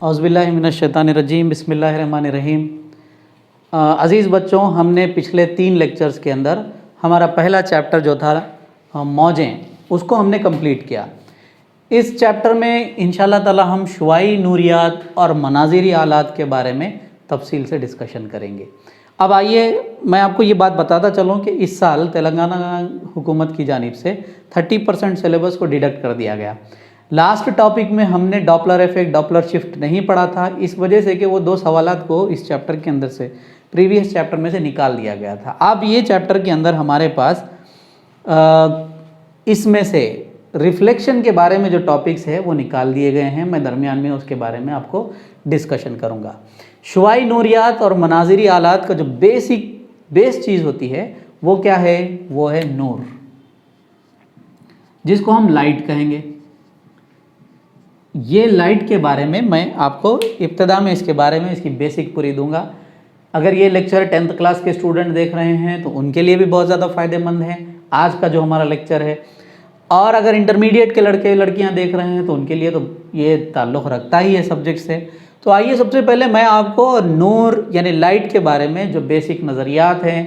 औज़ुबिल्लाहि मिनश्शैतानिर्रजीम बिस्मिल्लाहिर्रहमानिर्रहीम। अज़ीज़ बच्चों, हमने पिछले 3 लेक्चर्स के अंदर हमारा पहला चैप्टर जो था मौजें, उसको हमने कंप्लीट किया। इस चैप्टर में इंशाअल्लाह ताला हम शुआई नूरियात और मनाज़िरी आलात के बारे में तफसील से डिस्कशन करेंगे। अब आइए मैं आपको ये बात बताता चलूँ कि इस साल तेलंगाना हुकूमत की जानिब से 30% सिलेबस को डिडक्ट कर दिया गया। लास्ट टॉपिक में हमने डॉपलर इफेक्ट, डॉपलर शिफ्ट नहीं पढ़ा था, इस वजह से कि वो 2 सवालात को इस चैप्टर के अंदर से, प्रीवियस चैप्टर में से निकाल दिया गया था। अब ये चैप्टर के अंदर हमारे पास इसमें से रिफ्लेक्शन के बारे में जो टॉपिक्स है वो निकाल दिए गए हैं। मैं दरमियान में उसके बारे में आपको डिस्कशन करूँगा। शुआई नूरियात और मनाज़िरी आलात का जो बेस चीज़ होती है वो क्या है? वो है नूर, जिसको हम लाइट कहेंगे। ये लाइट के बारे में मैं आपको इब्तिदा में इसके बारे में इसकी बेसिक पूरी दूंगा। अगर ये लेक्चर 10th क्लास के स्टूडेंट देख रहे हैं तो उनके लिए भी बहुत ज़्यादा फ़ायदेमंद है आज का जो हमारा लेक्चर है, और अगर इंटरमीडिएट के लड़के लड़कियां देख रहे हैं तो उनके लिए तो ये ताल्लुक़ रखता ही है सब्जेक्ट से। तो आइए सबसे पहले मैं आपको नूर यानी लाइट के बारे में जो बेसिक नज़रियात हैं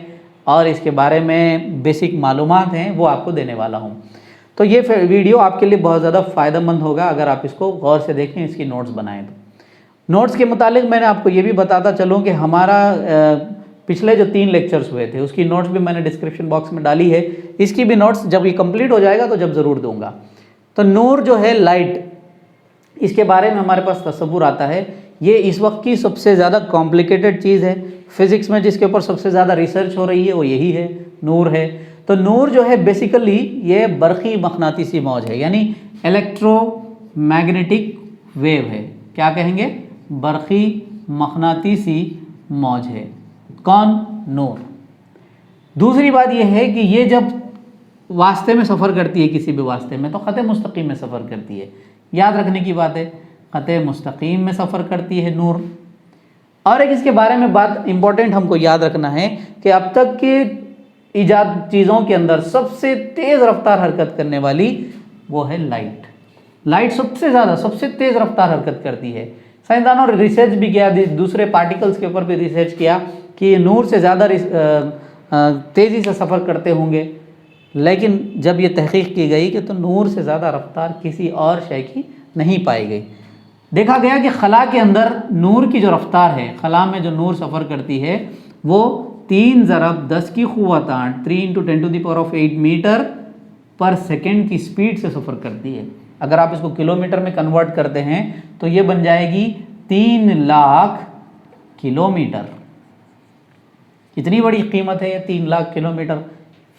और इसके बारे में बेसिक मालूमात हैं वो आपको देने वाला हूँ। तो ये वीडियो आपके लिए बहुत ज़्यादा फ़ायदेमंद होगा अगर आप इसको गौर से देखें, इसकी नोट्स बनाएं। तो नोट्स के मुतालिक मैंने आपको ये भी बताता चलूँ कि हमारा पिछले जो 3 लेक्चर्स हुए थे उसकी नोट्स भी मैंने डिस्क्रिप्शन बॉक्स में डाली है। इसकी भी नोट्स जब ये कंप्लीट हो जाएगा तो जब ज़रूर दूंगा। तो नूर जो है लाइट, इसके बारे में हमारे पास तसव्वुर आता है। ये इस वक्त की सबसे ज़्यादा कॉम्प्लिकेटेड चीज़ है। फिज़िक्स में जिसके ऊपर सबसे ज़्यादा रिसर्च हो रही है वो यही है, नूर है। तो नूर जो है बेसिकली ये बरक़ी मक़नातीसी मौज है, यानी इलेक्ट्रोमैग्नेटिक वेव है। क्या कहेंगे? बरक़ी मक़नातीसी मौज है। कौन? नूर। दूसरी बात यह है कि ये जब वास्ते में सफ़र करती है, किसी भी वास्ते में, तो ख़त मुस्तक़ीम में सफ़र करती है। याद रखने की बात है, ख़त मुस्तक़ीम में सफ़र करती है नूर। और एक इसके बारे में बात इंपॉर्टेंट हमको याद रखना है कि अब तक के ईजाद चीज़ों के अंदर सबसे तेज़ रफ्तार हरकत करने वाली वो है लाइट। लाइट सबसे ज़्यादा, सबसे तेज़ रफ्तार हरकत करती है। साइंसदानों ने रिसर्च भी किया, दूसरे पार्टिकल्स के ऊपर भी रिसर्च किया कि ये नूर से ज़्यादा तेज़ी से सफ़र करते होंगे, लेकिन जब ये तहक़ीक़ की गई कि तो नूर से ज़्यादा रफ्तार किसी और शय की नहीं पाई गई। देखा गया कि खला के अंदर नूर की जो रफ्तार है, खला में जो नूर सफ़र करती है वो 3 ज़रब 10 की क़ुव्वत 8 3 × 10⁸ मीटर पर सेकेंड की स्पीड से सफ़र करती है। अगर आप इसको किलोमीटर में कन्वर्ट करते हैं तो ये बन जाएगी 3 लाख किलोमीटर। कितनी बड़ी कीमत है ये, 3 लाख किलोमीटर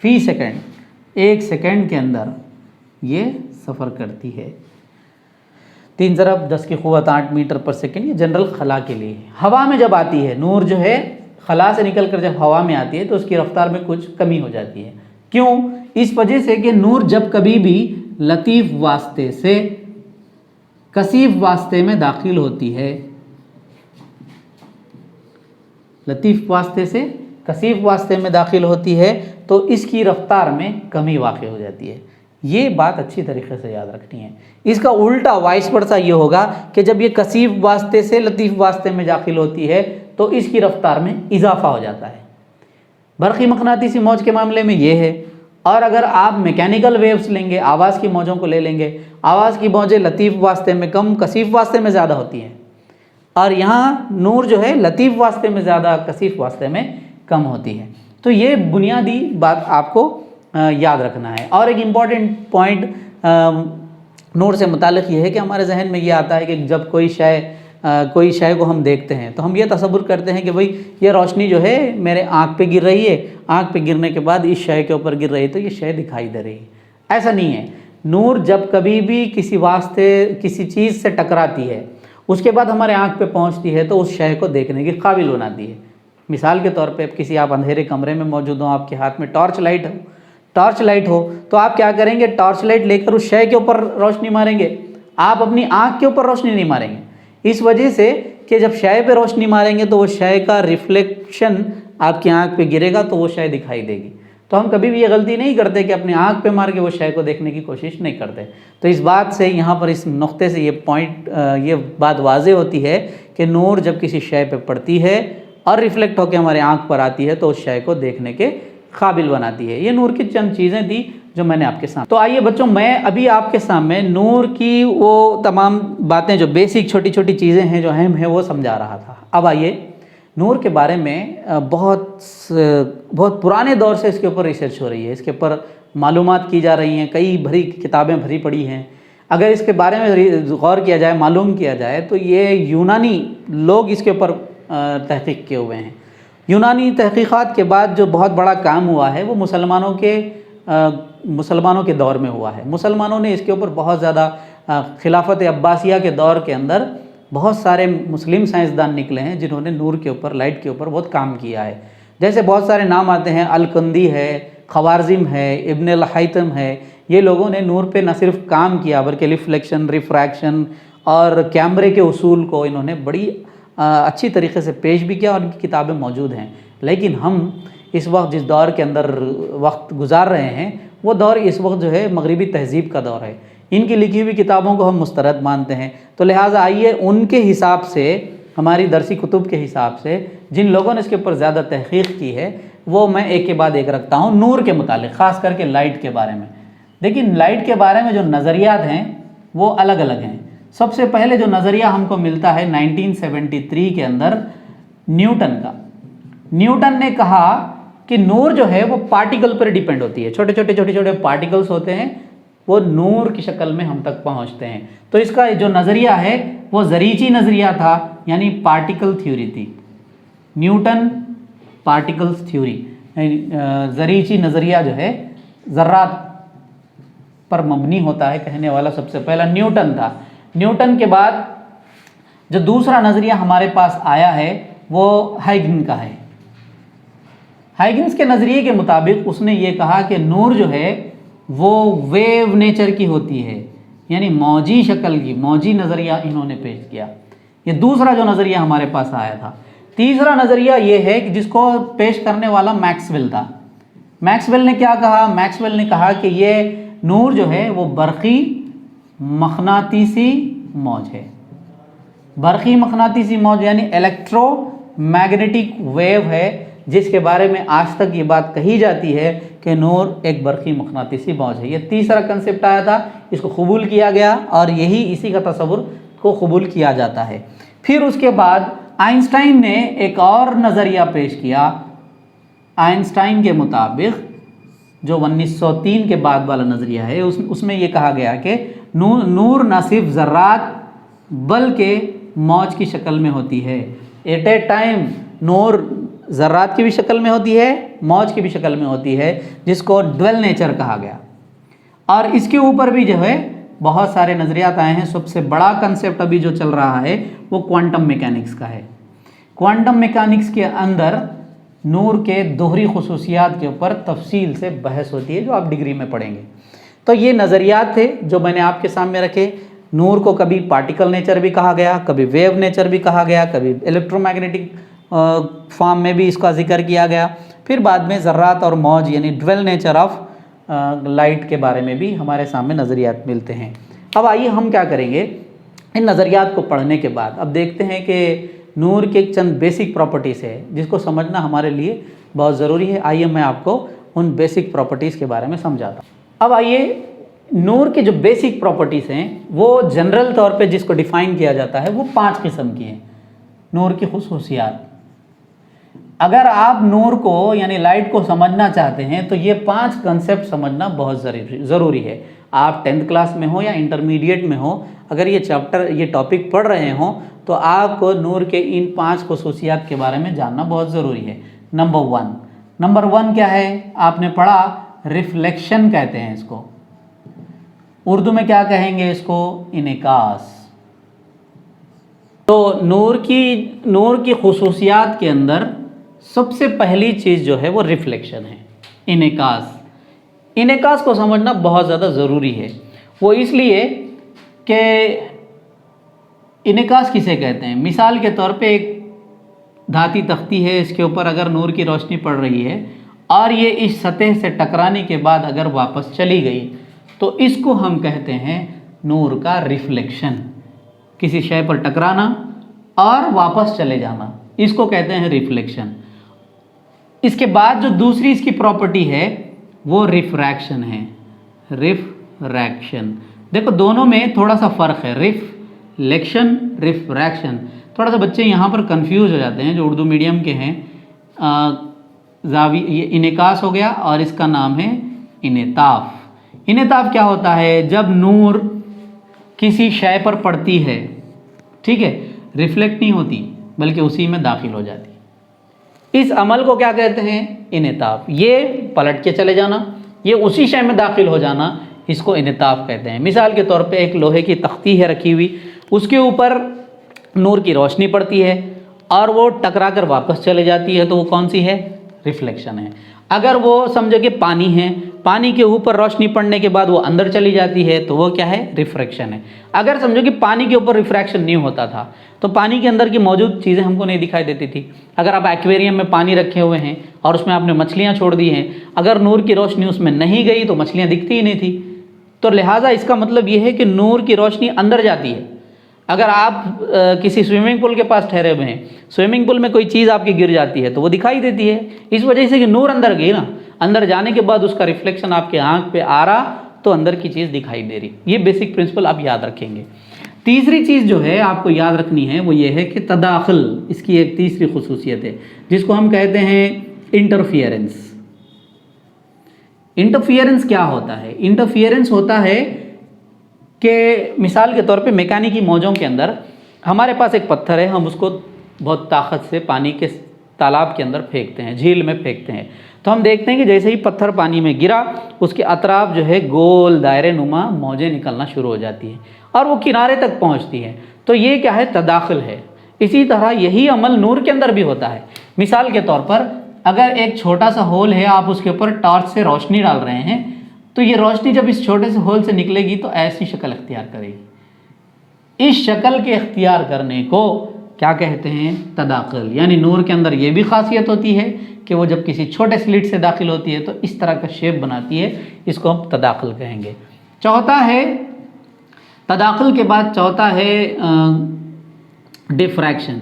फ़ी सेकेंड। 1 सेकेंड के अंदर ये सफ़र करती है। 3 ज़रब 10 की क़ुव्वत 8 मीटर पर सेकेंड, ये जनरल खला के लिए। हवा में जब आती है नूर जो है, खला से निकल कर जब हवा में आती है तो उसकी रफ्तार में कुछ कमी हो जाती है। क्यों? इस वजह से कि नूर जब कभी भी लतीफ़ वास्ते से कसीफ वास्ते में दाखिल होती है, लतीफ़ वास्ते से कसीफ वास्ते में दाखिल होती है तो इसकी रफ्तार में कमी वाक़ हो जाती है। ये बात अच्छी तरीके से याद रखनी है। इसका उल्टा वाइस वर्सा ये होगा कि जब ये कसीफ वास्ते से लतीफ़ वास्ते में दाखिल होती है तो इसकी रफ्तार में इजाफा हो जाता है। बरक़ी मक़नातीसी मौज के मामले में ये है। और अगर आप मैकेनिकल वेव्स लेंगे, आवाज़ की मौजों को ले लेंगे, आवाज़ की मौजें लतीफ़ वास्ते में कम, कसीफ वास्ते में ज़्यादा होती हैं, और यहाँ नूर जो है लतीफ़ वास्ते में ज़्यादा, कसीफ वास्ते में कम होती है। तो ये बुनियादी बात आपको याद रखना है। और एक इम्पॉर्टेंट पॉइंट नूर से मुताल्लिक़ ये है कि हमारे जहन में ये आता है कि जब कोई शय को हम देखते हैं तो हम ये तसव्वुर करते हैं कि भाई ये रोशनी जो है मेरे आँख पे गिर रही है, आँख पे गिरने के बाद इस शय के ऊपर गिर रही है तो ये शय दिखाई दे रही है। ऐसा नहीं है। नूर जब कभी भी किसी चीज़ से टकराती है, उसके बाद हमारे आँख पे पहुँचती है तो उस शय को देखने के काबिल बनाती है। मिसाल के तौर पे किसी आप अंधेरे कमरे में मौजूद हो, आपके हाथ में टॉर्च लाइट हो तो आप क्या करेंगे? टॉर्च लाइट लेकर उस शय के ऊपर रोशनी मारेंगे। आप अपनी आँख के ऊपर रोशनी नहीं मारेंगे, इस वजह से कि जब शय पे रोशनी मारेंगे तो वो शय का रिफ्लेक्शन आपकी आँख पे गिरेगा तो वो शय दिखाई देगी। तो तो हम कभी भी ये गलती नहीं करते कि अपनी आँख पे मार के वो शय को देखने की कोशिश नहीं करते। तो इस बात से यहाँ पर इस नुक्ते से ये बात वाज़ेह होती है कि नूर जब किसी शय पे पड़ती है और रिफ्लेक्ट होकर हमारे आँख पर आती है तो उस शय को देखने के काबिल बनाती है। ये नूर की चंद चीज़ें थी जो मैंने आपके सामने। तो आइए बच्चों, मैं अभी आपके सामने नूर की वो तमाम बातें जो बेसिक छोटी छोटी चीज़ें हैं जो अहम है वो समझा रहा था। अब आइए, नूर के बारे में बहुत पुराने दौर से इसके ऊपर रिसर्च हो रही है, इसके ऊपर मालूमात की जा रही हैं, कई किताबें भरी पड़ी हैं। अगर इसके बारे में गौर किया जाए, मालूम किया जाए, तो ये यूनानी लोग इसके ऊपर तहक़ीक़ किए हुए हैं। यूनानी तहक़ीक़ात के बाद जो बहुत बड़ा काम हुआ है वो मुसलमानों के दौर में हुआ है। मुसलमानों ने इसके ऊपर बहुत ज़्यादा खिलाफत अब्बासिया के दौर के अंदर बहुत सारे मुस्लिम साइंसदान निकले हैं जिन्होंने नूर के ऊपर, लाइट के ऊपर बहुत काम किया है। जैसे बहुत सारे नाम आते हैं, अल-कंदी है, ख़वारिज़म है, इब्न अल-हैतम है। ये लोगों ने नूर पे न सिर्फ काम किया बल्कि रिफ्लेक्शन, रिफ्रैक्शन और कैमरे के उसूल को इन्होंने बड़ी अच्छी तरीके से पेश भी किया और इनकी किताबें मौजूद हैं। लेकिन हम इस वक्त जिस दौर के अंदर वक्त गुजार रहे हैं वो दौर इस वक्त जो है मगरिबी तहज़ीब का दौर है। इनकी लिखी हुई किताबों को हम मुस्तरद मानते हैं। तो लिहाजा आइए उनके हिसाब से, हमारी दरसी कुतुब के हिसाब से, जिन लोगों ने इसके ऊपर ज़्यादा तहक़ीक़ की है वो मैं एक के बाद एक रखता हूँ नूर के मुतालिक, ख़ास करके लाइट के बारे में। देखिए, लाइट के बारे में जो नज़रियात हैं वो अलग अलग हैं। सबसे पहले जो नज़रिया हमको मिलता है 1973 के अंदर न्यूटन का। न्यूटन ने कहा कि नूर जो है वो पार्टिकल पर डिपेंड होती है। छोटे छोटे पार्टिकल्स होते हैं, वो नूर की शक्ल में हम तक पहुंचते हैं। तो इसका जो नज़रिया है वो ज़रीची नज़रिया था, यानी पार्टिकल थ्योरी थी। न्यूटन पार्टिकल्स थ्योरी, ज़रीची नज़रिया जो है ज़र्रात पर मबनी होता है, कहने वाला सबसे पहला न्यूटन था। न्यूटन के बाद जो दूसरा नज़रिया हमारे पास आया है वो हाइगन्स का है। हाइगन्स के नज़रिए के मुताबिक उसने ये कहा कि नूर जो है वो वेव नेचर की होती है, यानी मौजी शक्ल की, मौजी नज़रिया इन्होंने पेश किया। ये दूसरा जो नज़रिया हमारे पास आया था। तीसरा नज़रिया ये है कि जिसको पेश करने वाला मैक्सवेल था। मैक्सवेल ने क्या कहा? मैक्सवेल ने कहा कि ये नूर जो है वो बरक़ी मक़नातीसी मौज है। बरक़ी मक़नातीसी मौज यानी इलेक्ट्रोमैग्नेटिक वेव है, जिसके बारे में आज तक ये बात कही जाती है कि नूर एक बरक़ी मक़नातीसी मौज है। ये तीसरा कंसेप्ट आया था, इसको कबूल किया गया और यही इसी का तसव्वुर को कबूल किया जाता है। फिर उसके बाद आइंस्टाइन ने एक और नज़रिया पेश किया। आइंस्टाइन के मुताबिक जो 1903 के बाद वाला नज़रिया है उसमें ये कहा गया कि नूर न सिर्फ ज़र्रात बल्कि मौज की शक्ल में होती है। एट ए टाइम नूर ज़र्रात की भी शक्ल में होती है, मौज की भी शक्ल में होती है, जिसको ड्वेल नेचर कहा गया। और इसके ऊपर भी जो है बहुत सारे नज़रियात आए हैं। सबसे बड़ा कंसेप्ट अभी जो चल रहा है वो क्वांटम मैकेनिक्स का है। क्वांटम मैकेनिक्स के अंदर नूर के दोहरी खुसूसियात के ऊपर तफसील से बहस होती है, जो आप डिग्री में पढ़ेंगे। तो ये नज़रियात थे जो मैंने आपके सामने रखे। नूर को कभी पार्टिकल नेचर भी कहा गया, कभी वेव नेचर भी कहा गया, कभी इलेक्ट्रोमैग्नेटिक फॉर्म में भी इसका जिक्र किया गया। फिर बाद में ज़र्रात और मौज यानी ड्वेल नेचर ऑफ लाइट के बारे में भी हमारे सामने नज़रियात मिलते हैं। अब आइए हम क्या करेंगे, इन नज़रियात को पढ़ने के बाद अब देखते हैं कि नूर के चंद बेसिक प्रॉपर्टीज़ है जिसको समझना हमारे लिए बहुत ज़रूरी है। आइए मैं आपको उन बेसिक प्रॉपर्टीज़ के बारे में समझाता हूँ। अब आइए, नूर के जो बेसिक प्रॉपर्टीज़ हैं वो जनरल तौर पे जिसको डिफ़ाइन किया जाता है वो 5 किस्म की हैं। नूर की खुसूसियात, अगर आप नूर को यानी लाइट को समझना चाहते हैं तो ये 5 कंसेप्ट समझना बहुत ज़रूरी है। आप 10th क्लास में हो या इंटरमीडिएट में हो, अगर ये टॉपिक पढ़ रहे हों तो आपको नूर के इन 5 खुसूसियात के बारे में जानना बहुत ज़रूरी है। नंबर 1 क्या है? आपने पढ़ा, रिफ्लेक्शन कहते हैं इसको। उर्दू में क्या कहेंगे इसको? इनेकास। तो नूर की खुसूसियात के अंदर सबसे पहली चीज़ जो है वो रिफ्लेक्शन है, इनेकास। इनेकास को समझना बहुत ज़्यादा ज़रूरी है। वो इसलिए कि इनेकास किसे कहते हैं? मिसाल के तौर पे एक धाती तख्ती है, इसके ऊपर अगर नूर की रोशनी पड़ रही है और ये इस सतह से टकराने के बाद अगर वापस चली गई तो इसको हम कहते हैं नूर का रिफ्लेक्शन। किसी शय पर टकराना और वापस चले जाना, इसको कहते हैं रिफ्लेक्शन। इसके बाद जो दूसरी इसकी प्रॉपर्टी है वो रिफ्रैक्शन है। रिफ्रैक्शन, देखो दोनों में थोड़ा सा फ़र्क है, रिफ्लेक्शन रिफ्रैक्शन। थोड़ा सा बच्चे यहाँ पर कंफ्यूज हो जाते हैं जो उर्दू मीडियम के हैं। ये इनेकास हो गया और इसका नाम है इनेताफ। इनेताफ क्या होता है? जब नूर किसी शय पर पड़ती है, ठीक है, रिफ्लेक्ट नहीं होती बल्कि उसी में दाखिल हो जाती है, इस अमल को क्या कहते हैं? इनेताफ। ये पलट के चले जाना, ये उसी शय में दाखिल हो जाना, इसको इनेताफ कहते हैं। मिसाल के तौर पे एक लोहे की तख्ती है रखी हुई, उसके ऊपर नूर की रोशनी पड़ती है और वो टकरा कर वापस चले जाती है, तो वो कौन सी है? रिफ्लेक्शन है। अगर वो समझो कि पानी है, पानी के ऊपर रोशनी पड़ने के बाद वो अंदर चली जाती है, तो वो क्या है? रिफ्रैक्शन है। अगर समझो कि पानी के ऊपर रिफ्रैक्शन नहीं होता था तो पानी के अंदर की मौजूद चीज़ें हमको नहीं दिखाई देती थी। अगर आप एक्वेरियम में पानी रखे हुए हैं और उसमें आपने मछलियाँ छोड़ दी हैं, अगर नूर की रोशनी उसमें नहीं गई तो मछलियाँ दिखती ही नहीं थी। तो लिहाजा इसका मतलब ये है कि नूर की रोशनी अंदर जाती है। अगर आप किसी स्विमिंग पूल के पास ठहरे हुए हैं, स्विमिंग पूल में कोई चीज़ आपकी गिर जाती है तो वो दिखाई देती है, इस वजह से कि नूर अंदर गई ना, अंदर जाने के बाद उसका रिफ्लेक्शन आपके आंख पे आ रहा तो अंदर की चीज़ दिखाई दे रही। ये बेसिक प्रिंसिपल आप याद रखेंगे। तीसरी चीज़ जो है आपको याद रखनी है वो ये है कि तदाखुल, इसकी एक तीसरी खुसूसियत है जिसको हम कहते हैं इंटरफियरेंस। इंटरफियरेंस क्या होता है? इंटरफियरेंस होता है कि मिसाल के तौर पे मैकेनिकी मौजों के अंदर हमारे पास एक पत्थर है, हम उसको बहुत ताकत से पानी के तालाब के अंदर फेंकते हैं, झील में फेंकते हैं, तो हम देखते हैं कि जैसे ही पत्थर पानी में गिरा उसके अतराफ जो है गोल दायरे नुमा मौजें निकलना शुरू हो जाती हैं और वो किनारे तक पहुंचती हैं। तो ये क्या है? तदाखुल है। इसी तरह यही अमल नूर के अंदर भी होता है। मिसाल के तौर पर अगर एक छोटा सा होल है, आप उसके ऊपर टॉर्च से रोशनी डाल रहे हैं, तो ये रोशनी जब इस छोटे से होल से निकलेगी तो ऐसी शक्ल अख्तियार करेगी। इस शक्ल के अख्तियार करने को क्या कहते हैं? तदाखुल। यानी नूर के अंदर ये भी खासियत होती है कि वो जब किसी छोटे स्लिट से दाखिल होती है तो इस तरह का शेप बनाती है, इसको हम तदाखुल कहेंगे। चौथा है, तदाखुल के बाद चौथा है डिफ्रैक्शन।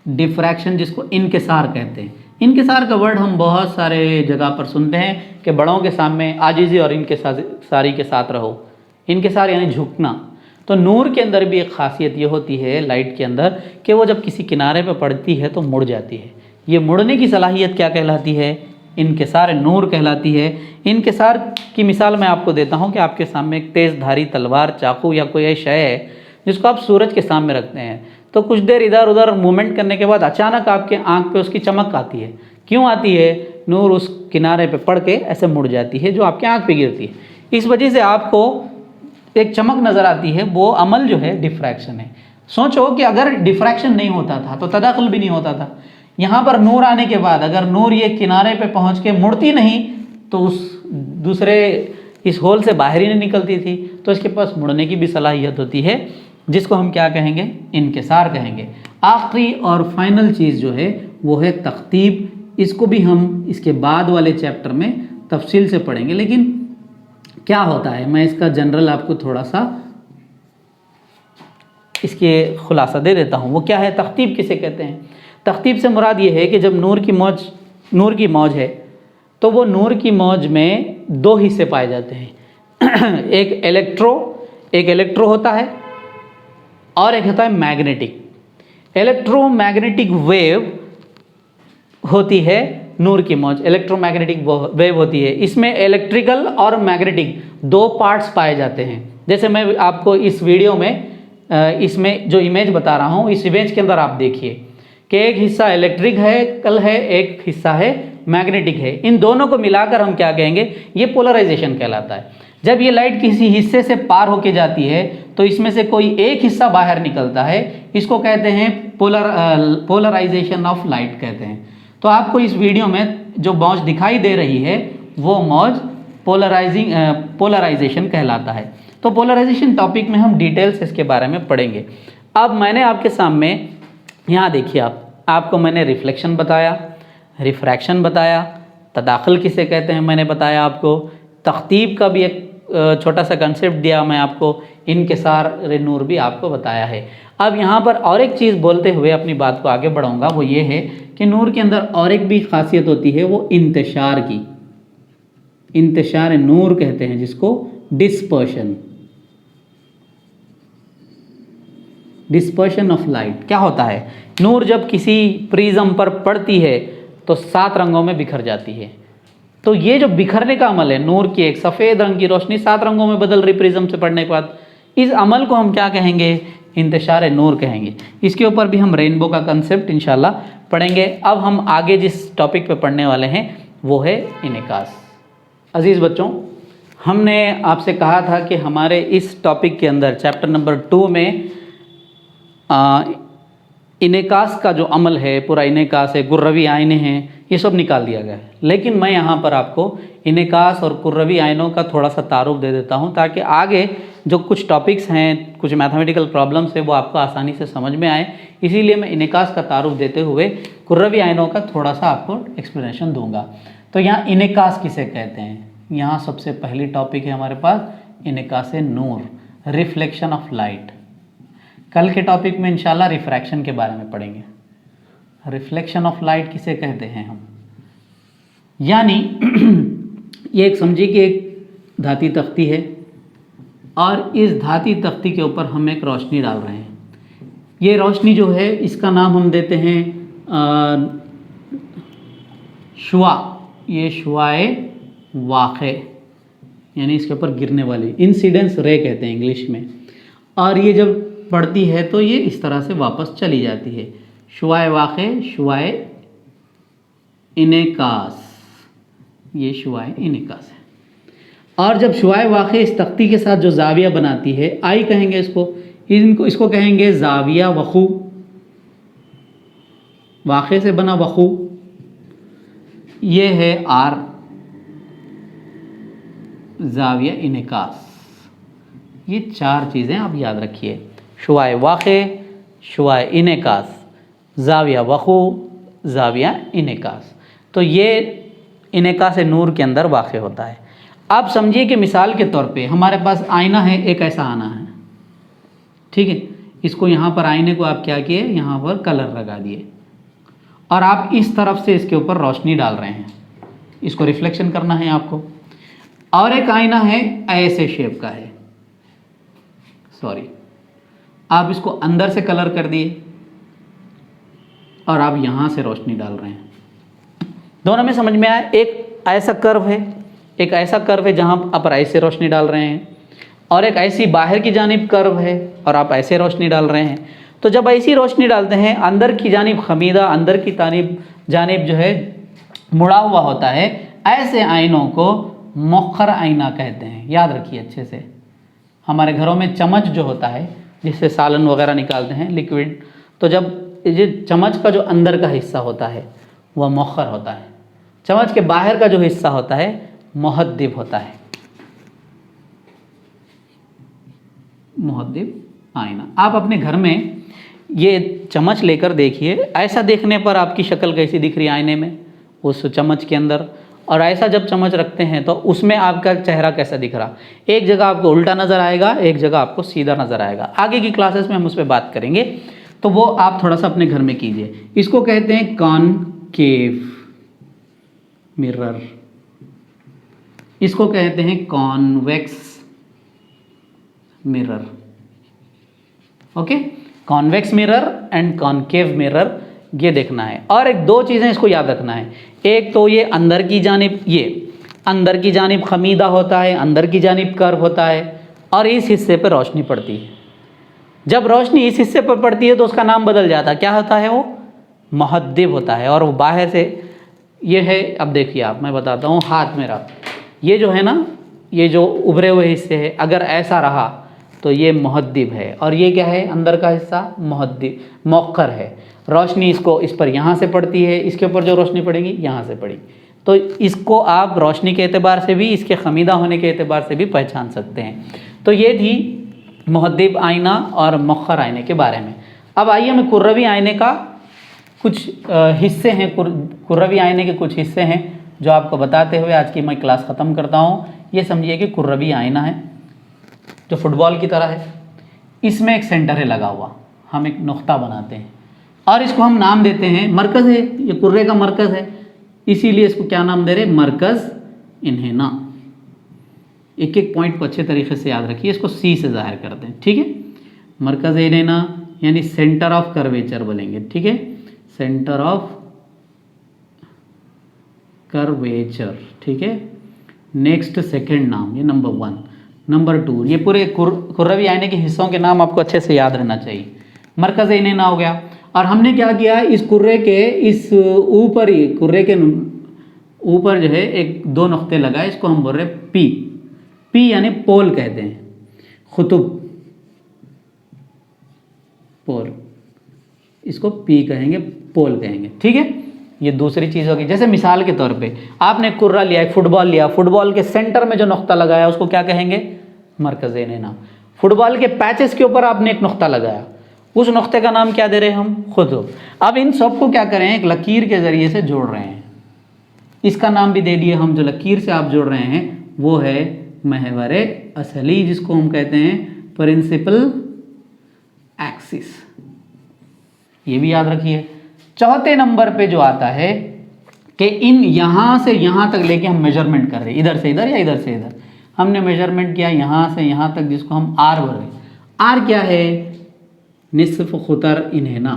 डिफ्रैक्शन जिसको इनकिसार कहते हैं। इनकिसार का वर्ड हम बहुत सारे जगह पर सुनते हैं कि बड़ों के सामने आजिज़ी और इनकिसारी के साथ रहो। इनकिसार यानी झुकना। तो नूर के अंदर भी एक खासियत ये होती है लाइट के अंदर कि वो जब किसी किनारे पर पड़ती है तो मुड़ जाती है। ये मुड़ने की सलाहियत क्या कहलाती है? इनकिसार नूर कहलाती है। इनकिसार की मिसाल मैं आपको देता हूँ कि आपके सामने एक तेज़ धारी तलवार, चाकू या कोई ऐसी शय है जिसको आप सूरज के सामने रखते हैं, तो कुछ देर इधर उधर मूवमेंट करने के बाद अचानक आपके आंख पे उसकी चमक आती है। क्यों आती है? नूर उस किनारे पे पड़ के ऐसे मुड़ जाती है जो आपके आंख पे गिरती है, इस वजह से आपको एक चमक नज़र आती है। वो अमल जो है डिफ्रैक्शन है। सोचो कि अगर डिफ्रैक्शन नहीं होता था तो तदाखुल भी नहीं होता था। यहाँ पर नूर आने के बाद अगर नूर ये किनारे पे पहुँच के मुड़ती नहीं तो उस दूसरे इस होल से बाहर ही नहीं निकलती थी, तो इसके पास मुड़ने की भी सलाहियत होती है, जिसको हम क्या कहेंगे? इनकिसार कहेंगे। आखिरी और फाइनल चीज़ जो है वो है तख्तीब। इसको भी हम इसके बाद वाले चैप्टर में तफसील से पढ़ेंगे, लेकिन क्या होता है मैं इसका जनरल आपको थोड़ा सा इसके खुलासा दे देता हूँ। वो क्या है? तख्तीब किसे कहते हैं? तख्तीब से मुराद ये है कि जब नूर की मौज है तो वो नूर की मौज में दो हिस्से पाए जाते हैं। एक इलेक्ट्रो होता है और एक होता है मैग्नेटिक। इलेक्ट्रोमैग्नेटिक वेव होती है नूर की मौज, इलेक्ट्रोमैग्नेटिक वेव होती है। इसमें इलेक्ट्रिकल और मैग्नेटिक दो पार्ट्स पाए जाते हैं। जैसे मैं आपको इस वीडियो में इसमें जो इमेज बता रहा हूँ, इस इमेज के अंदर आप देखिए कि एक हिस्सा इलेक्ट्रिक है, एक हिस्सा है मैग्नेटिक है। इन दोनों को मिलाकर हम क्या कहेंगे? ये पोलराइजेशन कहलाता है। जब ये लाइट किसी हिस्से से पार होके जाती है तो इसमें से कोई एक हिस्सा बाहर निकलता है, इसको कहते हैं पोलराइजेशन ऑफ लाइट कहते हैं। तो आपको इस वीडियो में जो मौज दिखाई दे रही है वो मौज पोलराइजेशन कहलाता है। तो पोलराइजेशन टॉपिक में हम डिटेल से इसके बारे में पढ़ेंगे। अब मैंने आपके सामने यहाँ देखिए, आप आपको मैंने रिफ्लेक्शन बताया, रिफ्रैक्शन बताया, तदाखुल किसे कहते हैं मैंने बताया आपको, तख्तीब का भी एक छोटा सा कंसेप्ट दिया मैं आपको, इनकिसार नूर भी आपको बताया है। अब यहाँ पर और एक चीज़ बोलते हुए अपनी बात को आगे बढ़ाऊँगा, वो ये है कि नूर के अंदर और एक भी खासियत होती है, वो इंतशार की। इंतशार नूर कहते हैं जिसको, डिस्पर्शन, डिस्पर्शन ऑफ लाइट। क्या होता है, नूर जब किसी प्रिज्म पर पड़ती है तो 7 रंगों में बिखर जाती है। तो ये जो बिखरने का अमल है, नूर की एक सफ़ेद रंग की रोशनी 7 रंगों में बदल रही प्रिज्म से पड़ने के बाद, इस अमल को हम क्या कहेंगे, इंतशार नूर कहेंगे। इसके ऊपर भी हम रेनबो का कंसेप्ट इंशाल्लाह पढ़ेंगे। अब हम आगे जिस टॉपिक पे पढ़ने वाले हैं वो है इनेकास। अजीज़ बच्चों, हमने आपसे कहा था कि हमारे इस टॉपिक के अंदर चैप्टर नंबर 2 में इनेकास का जो अमल है, पूरा इनेकास है, कुर्रवी आयने हैं, ये सब निकाल दिया गया है। लेकिन मैं यहाँ पर आपको इनेकास और कुर्रवी आयनों का थोड़ा सा तारुफ दे देता हूँ, ताकि आगे जो कुछ टॉपिक्स हैं, कुछ मैथमेटिकल प्रॉब्लम्स है, वो आपको आसानी से समझ में आए। इसीलिए मैं इनेकास का तारुफ देते हुए कुर्रवी आयनों का थोड़ा सा आपको एक्सप्लेनेशन दूंगा। तो यहाँ इनेकास किसे कहते हैं, यहाँ सबसे पहली टॉपिक है हमारे पास इनेकास नूर, रिफ्लेक्शन ऑफ लाइट। कल के टॉपिक में इंशाल्लाह रिफ्रैक्शन के बारे में पढ़ेंगे। रिफ्लेक्शन ऑफ लाइट किसे कहते हैं हम, यानी ये एक समझिए कि एक धाती तख्ती है और इस धाती तख्ती के ऊपर हम एक रोशनी डाल रहे हैं। ये रोशनी जो है, इसका नाम हम देते हैं शुआ, ये शुआए वाक़े, यानी इसके ऊपर गिरने वाली, इंसिडेंस रे कहते हैं इंग्लिश में। और ये जब पड़ती है तो ये इस तरह से वापस चली जाती है। शुआए वाक़े, शुआए इनेकास, ये शुआए इनेकास है। और जब शुआए वाक़े इस तख्ती के साथ जो जाविया बनाती है, आई कहेंगे इसको कहेंगे जाविया वखू, वाक़े से बना वखू, ये है आर, जाविया इनेकास। ये 4 चीज़ें आप याद रखिए, शुआए वाक़े, शुआए इनेकास, जाविया वखू, जाविया इनेकास। तो ये इनेकास नूर के अंदर वाक़े होता है। आप समझिए कि मिसाल के तौर पे हमारे पास आईना है, एक ऐसा आना है, ठीक है। इसको यहाँ पर आईने को आप क्या किए, यहाँ पर कलर लगा दिए और आप इस तरफ से इसके ऊपर रोशनी डाल रहे हैं, इसको रिफ्लेक्शन करना है आपको। और एक आईना है ऐसे शेप का है, सॉरी, आप इसको अंदर से कलर कर दिए और आप यहाँ से रोशनी डाल रहे हैं। दोनों में समझ में आया, एक ऐसा कर्व है, एक ऐसा कर्व है जहाँ आप ऐसे रोशनी डाल रहे हैं, और एक ऐसी बाहर की जानिब कर्व है और आप ऐसे रोशनी डाल रहे हैं। तो जब ऐसी रोशनी डालते हैं, अंदर की जानिब खमीदा, अंदर की जानिब जो है मुड़ा हुआ होता है, ऐसे आइनों को मौखर आईना कहते हैं। याद रखिए अच्छे से। हमारे घरों में चम्मच जो होता है, जिससे सालन वगैरह निकालते हैं लिक्विड, तो जब ये चम्मच का जो अंदर का हिस्सा होता है वह मौखर होता है, चम्मच के बाहर का जो हिस्सा होता है मुहद्दिब होता है, मुहद्दिब आईना। आप अपने घर में ये चम्मच लेकर देखिए, ऐसा देखने पर आपकी शक्ल कैसी दिख रही है आईने में, उस चम्मच के अंदर, और ऐसा जब चम्मच रखते हैं तो उसमें आपका चेहरा कैसा दिख रहा। एक जगह आपको उल्टा नज़र आएगा, एक जगह आपको सीधा नज़र आएगा। आगे की क्लासेस में हम उस पर बात करेंगे, तो वो आप थोड़ा सा अपने घर में कीजिए। इसको कहते हैं कॉनकेव मिरर, इसको कहते हैं convex mirror. Okay, convex mirror and concave mirror, ये देखना है। और एक 2 चीज़ें इसको याद रखना है। एक तो ये अंदर की जानिब, ये अंदर की जानिब खमीदा होता है, अंदर की जानिब कर्व होता है, और इस हिस्से पर रोशनी पड़ती है। जब रोशनी इस हिस्से पर पड़ती है तो उसका नाम बदल जाता है, क्या होता है वो, मुहद्दिब होता है। और वो बाहर से ये है, अब देखिए आप, मैं बताता हूँ, हाथ मेरा ये जो है ना, ये जो उभरे हुए हिस्से है, अगर ऐसा रहा तो ये मुहद्दिब है, और ये क्या है, अंदर का हिस्सा मुहद्दिब, मौखर है। रोशनी इसको इस पर यहाँ से पड़ती है, इसके ऊपर जो रोशनी पड़ेगी यहाँ से पड़ेगी, तो इसको आप रोशनी के एतबार से भी, इसके खमीदा होने के एतबार से भी पहचान सकते हैं। तो ये थी मुहद्दिब आईना और मौखर आईने के बारे में। अब आइए मैं कुर्रवी आईने का कुछ हिस्से हैं, कुर्रवी आईने के कुछ हिस्से हैं जो आपको बताते हुए आज की मैं क्लास ख़त्म करता हूँ। ये समझिए कि कुर्रवी आईना है जो फुटबॉल की तरह है, इसमें एक सेंटर है लगा हुआ, हम एक नुक्ता बनाते हैं और इसको हम नाम देते हैं, मरकज़ है, ये कुर्रे का मरकज़ है, इसीलिए इसको क्या नाम दे रहे हैं, मरकज़ इन्हेना। एक एक पॉइंट को अच्छे तरीके से याद रखिए, इसको सी से जाहिर करते हैं, ठीक है। मरकज़ इन्हेना यानी सेंटर ऑफ कर्वेचर बोलेंगे, ठीक है, सेंटर ऑफ कर्वेचर, ठीक है। नेक्स्ट सेकंड नाम, ये नंबर 1। नंबर 2, ये पूरे कुर्रवी आईने के हिस्सों के नाम आपको अच्छे से याद रहना चाहिए। मरकज़ इन्हेना हो गया, और हमने क्या किया, इस कुर्रे के इस ऊपर ही, कुर्रे के ऊपर जो है एक 2 नुक्ते लगाए, इसको हम बोल रहे हैं पी। पी यानी पोल कहते हैं, खुतुब, पोल, इसको पी कहेंगे, पोल कहेंगे, ठीक है। ये दूसरी चीज़ होगी। जैसे मिसाल के तौर पे आपने कुर्रा लिया, एक फुटबॉल लिया, फुटबॉल के सेंटर में जो नुक्ता लगाया उसको क्या कहेंगे, मरकज़ इन्हेना। फुटबॉल के पैचेस के ऊपर आपने एक नुक्ता लगाया, उस नुक्ते का नाम क्या दे रहे हैं हम, खुतुब। अब इन सबको क्या करें, एक लकीर के ज़रिए से जोड़ रहे हैं, इसका नाम भी दे दिए हम, जो लकीर से आप जोड़ रहे हैं वो है महवर असली, जिसको हम कहते हैं प्रिंसिपल एक्सिस। ये भी याद रखिए। चौथे नंबर पे जो आता है कि इन यहाँ से यहाँ तक लेके हम मेजरमेंट कर रहे हैं, इधर से इधर या इधर से इधर, हमने मेजरमेंट किया यहाँ से यहाँ तक, जिसको हम आर बोल रहे हैं। आर क्या है, निस्फ खुतर इन्हेना।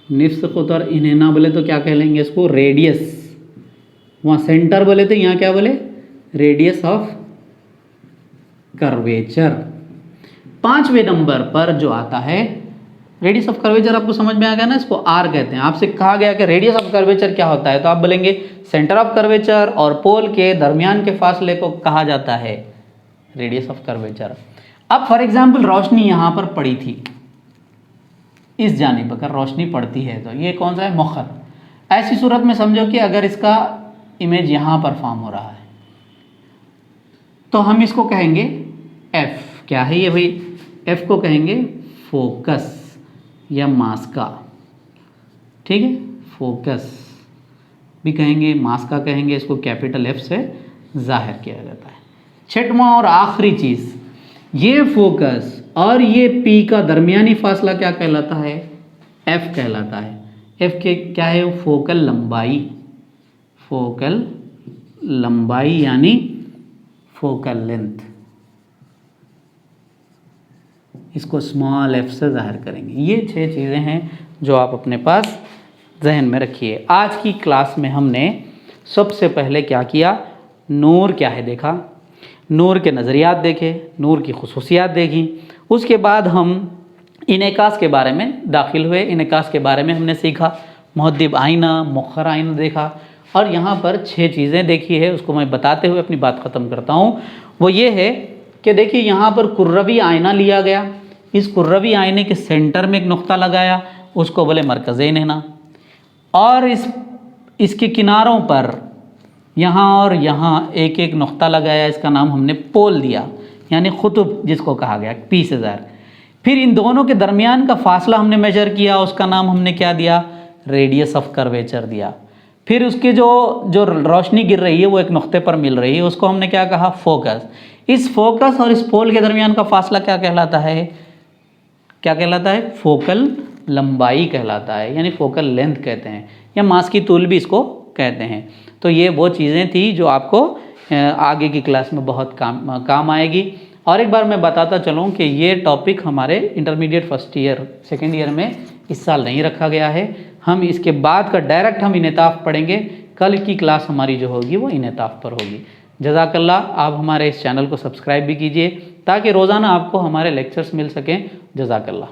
निस्फ खुतर इन्हेना बोले तो क्या कह लेंगे इसको, रेडियस। वहाँ सेंटर बोले तो यहाँ क्या बोले, रेडियस ऑफ कर्वेचर। 5वें नंबर पर जो आता है रेडियस ऑफ कर्वेचर, आपको समझ में आ गया ना, इसको आर कहते हैं। आपसे कहा गया कि रेडियस ऑफ कर्वेचर क्या होता है, तो आप बोलेंगे सेंटर ऑफ कर्वेचर और पोल के दरमियान के फासले को कहा जाता है रेडियस ऑफ कर्वेचर। अब फॉर एग्जाम्पल रोशनी यहाँ पर पड़ी थी, इस जानिब अगर रोशनी पड़ती है तो ये कौन सा है, मुखर। ऐसी सूरत में समझो कि अगर इसका इमेज यहाँ पर फॉर्म हो रहा है तो हम इसको कहेंगे एफ। क्या है ये भाई, एफ को कहेंगे फोकस या मास्का, ठीक है, फोकस भी कहेंगे, मास्का कहेंगे, इसको कैपिटल एफ से जाहिर किया जाता है। 6वां और आखिरी चीज़, ये फोकस और ये पी का दरमियानी फासला क्या कहलाता है, एफ कहलाता है। एफ के क्या है, फोकल लंबाई। फोकल लंबाई यानी फोकल लेंथ, इसको स्मॉल एफ से जाहिर करेंगे। ये 6 चीज़ें हैं जो आप अपने पास जहन में रखिए। आज की क्लास में हमने सबसे पहले क्या किया, नूर क्या है देखा, नूर के नज़रियात देखे, नूर की खुसूसियात देखी। उसके बाद हम इनेकास के बारे में दाखिल हुए, इनेकास के बारे में हमने सीखा, मुहद्दिब आईना, मुखर आईना देखा, और यहाँ पर 6 चीज़ें देखी है, उसको मैं बताते हुए अपनी बात ख़त्म करता हूँ। वो ये है कि देखिए यहाँ पर कुर्रवी आईना लिया गया, इस कुर्रवी आईने के सेंटर में एक नुक्ता लगाया, उसको बोले मरकज़ इन्हेना, और इसके किनारों पर यहाँ और यहाँ एक एक नुक्ता लगाया, इसका नाम हमने पोल दिया, यानी खुतुब जिसको कहा गया, पी से ज़ाहिर। फिर इन दोनों के दरमियान का फासला हमने मेजर किया, उसका नाम हमने क्या दिया, रेडियस ऑफ कर्वेचर दिया। फिर उसके जो रोशनी गिर रही है वो एक नुक्ते पर मिल रही है, उसको हमने क्या कहा, फोकस। इस फोकस और इस पोल के दरमियान का फासला क्या कहलाता है, क्या कहलाता है, फोकल लंबाई कहलाता है, यानी फोकल लेंथ कहते हैं, या मास की तूल भी इसको कहते हैं। तो ये वो चीज़ें थी जो आपको आगे की क्लास में बहुत काम आएगी। और एक बार मैं बताता चलूँ कि ये टॉपिक हमारे intermediate first year second year में इस साल नहीं रखा गया है, हम इसके बाद का डायरेक्ट हम इनेताफ़ पढ़ेंगे। कल की क्लास हमारी जो होगी वो इनेताफ़ पर होगी। जज़ाकल्लाह। आप हमारे इस चैनल को सब्सक्राइब भी कीजिए ताकि रोज़ाना आपको हमारे लेक्चर्स मिल सकें। जज़ाकल्लाह।